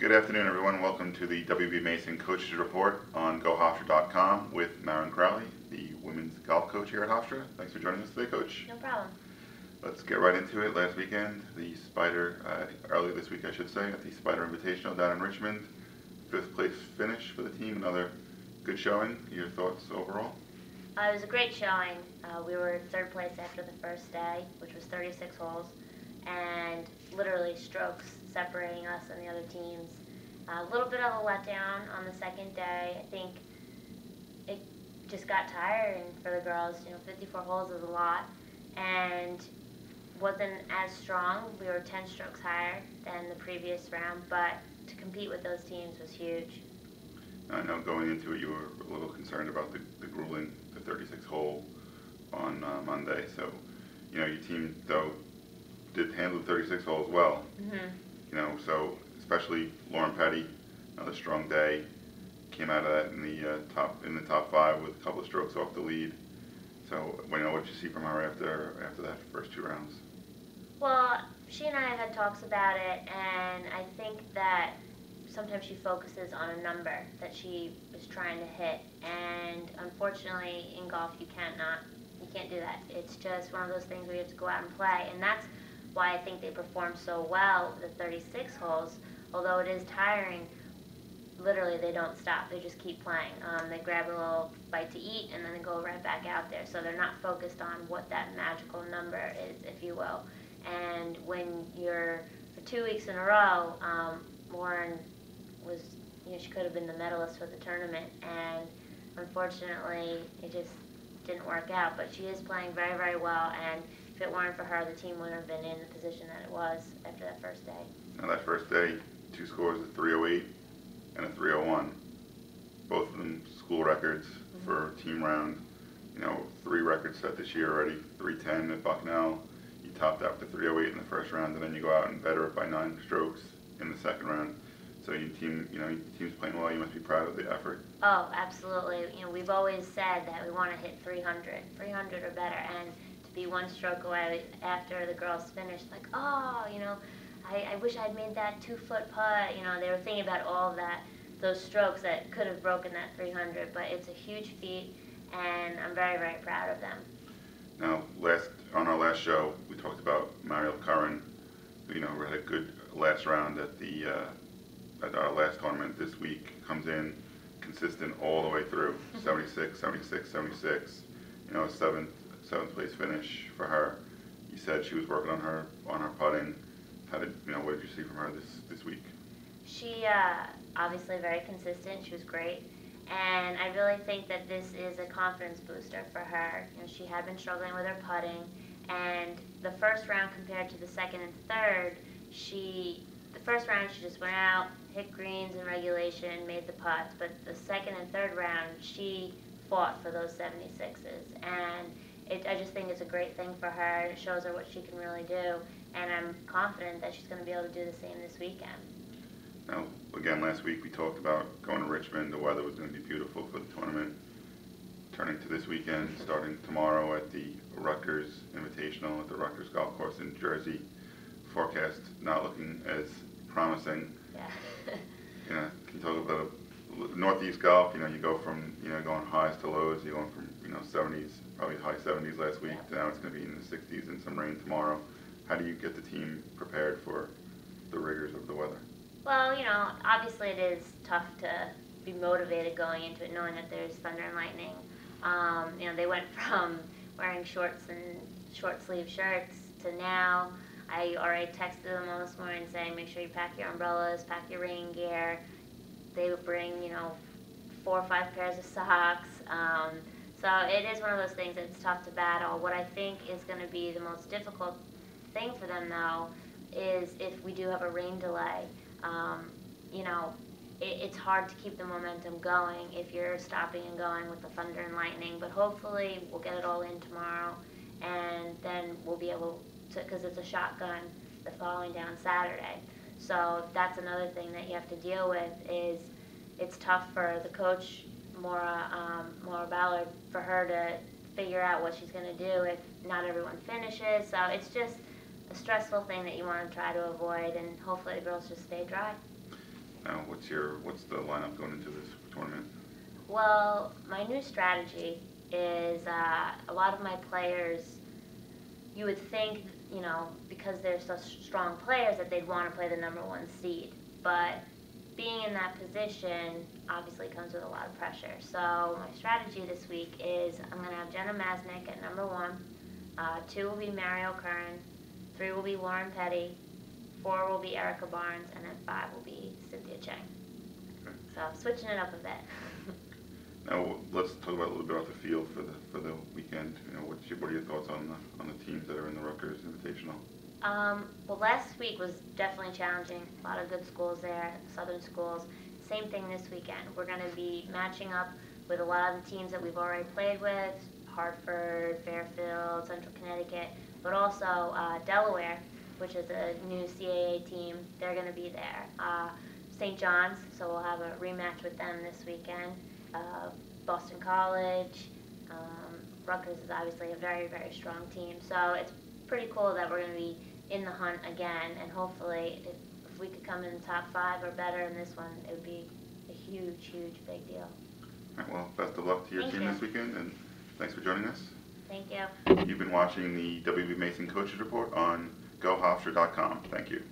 Good afternoon, everyone. Welcome to the WB Mason Coaches Report on GoHofstra.com with Maren Crowley, the women's golf coach here at Hofstra. Thanks for joining us today, Coach. No problem. Let's get right into it. Last weekend, early this week, I should say, at the Spider Invitational down in Richmond. 5th place finish for the team. Another good showing. Your thoughts overall? It was a great showing. We were 3rd place after the first day, which was 36 holes, and literally strokes separating us and the other teams. A little bit of a letdown on the 2nd day. I think it just got tiring for the girls. 54 holes is a lot, and wasn't as strong. We were 10 strokes higher than the previous round, but to compete with those teams was huge. I know going into it you were a little concerned about the grueling, the 36 hole on Monday. So, your team though did handle the 36 holes well. Mm-hmm. So especially Lauren Petty, another strong day, came out of that in the top 5 with a couple of strokes off the lead. So, what did you see from her after that first 2 rounds? Well, she and I have had talks about it, and I think that sometimes she focuses on a number that she is trying to hit, and unfortunately in golf you can't do that. It's just one of those things where you have to go out and play, and that's why I think they perform so well the 36 holes. Although it is tiring, literally they don't stop. They just keep playing. They grab a little bite to eat and then they go right back out there. So they're not focused on what that magical number is, if you will. And when you're for 2 weeks in a row, Lauren was, she could have been the medalist for the tournament, and unfortunately it just didn't work out. But she is playing very, very well, and if it weren't for her, the team wouldn't have been in the position that it was after that first day. Now that first day, 2 scores, a 308 and a 301. Both of them school records for team round. 3 records set this year already. 310 at Bucknell. You topped out with the 308 in the first round, and then you go out and better it by 9 strokes in the second round. So your team's playing well. You must be proud of the effort. Oh, absolutely. We've always said that we want to hit 300 or better, and to be 1 stroke away after the girls finished, like, I wish I'd made that 2-foot putt. They were thinking about all of those strokes that could have broken that 300, but it's a huge feat, and I'm very, very proud of them. Now, on our last show, we talked about Mariel Curran, who had a good last round at our last tournament. This week comes in consistent all the way through, 76, 76, 76. A 7th place finish for her. You said she was working on her putting. What did you see from her this week? She obviously very consistent. She was great, and I really think that this is a confidence booster for her. She had been struggling with her putting, and the first round compared to the 2nd and 3rd, the first round she just went out, hit greens in regulation, made the putts, but the 2nd and 3rd round she fought for those 76s, and I just think it's a great thing for her. It shows her what she can really do, and I'm confident that she's going to be able to do the same this weekend. Now, again, last week we talked about going to Richmond. The weather was going to be beautiful for the tournament. Turning to this weekend, starting tomorrow at the Rutgers Invitational at the Rutgers Golf Course in Jersey. Forecast not looking as promising. Yeah. Can you talk about Northeast golf? You go from going highs to lows. You're going from 70s, probably high 70s last week. Yeah. To now it's going to be in the 60s and some rain tomorrow. How do you get the team prepared for the rigors of the weather? Well, obviously it is tough to be motivated going into it, knowing that there's thunder and lightning. They went from wearing shorts and short sleeve shirts to now. I already texted them all this morning saying, make sure you pack your umbrellas, pack your rain gear. They would bring, 4 or 5 pairs of socks. So it is one of those things that's tough to battle. What I think is going to be the most difficult thing for them, though, is if we do have a rain delay. It's hard to keep the momentum going if you're stopping and going with the thunder and lightning, but hopefully we'll get it all in tomorrow, and then we'll be able to, because it's a shotgun the following day on Saturday. So that's another thing that you have to deal with. Is it's tough for the coach, Maura Ballard, for her to figure out what she's going to do if not everyone finishes. So it's just a stressful thing that you want to try to avoid, and hopefully the girls just stay dry. Now, what's the lineup going into this tournament? Well, my new strategy is a lot of my players, you would think, because they're such strong players that they'd want to play the number one seed. But being in that position obviously comes with a lot of pressure. So my strategy this week is I'm going to have Jenna Masnick at number 1. 2 will be Mariel Curran. 3 will be Lauren Petty. 4 will be Erica Barnes. And then 5 will be Cynthia Chang. Okay. So switching it up a bit. Now let's talk about a little bit about the field for the weekend. What are your thoughts on the teams that are in the Rutgers Invitational? Well, last week was definitely challenging. A lot of good schools there, Southern schools. Same thing this weekend. We're going to be matching up with a lot of the teams that we've already played with, Hartford, Fairfield, Central Connecticut, but also Delaware, which is a new CAA team. They're going to be there. St. John's, so we'll have a rematch with them this weekend. Boston College. Rutgers is obviously a very, very strong team. So it's pretty cool that we're going to be in the hunt again, and hopefully if we could come in the top 5 or better in this one, it would be a huge, huge big deal. All right, well, best of luck to your Thank team you. this weekend, and thanks for joining us. Thank you. You've been watching the WB Mason Coaches Report on GoHofstra.com. Thank you.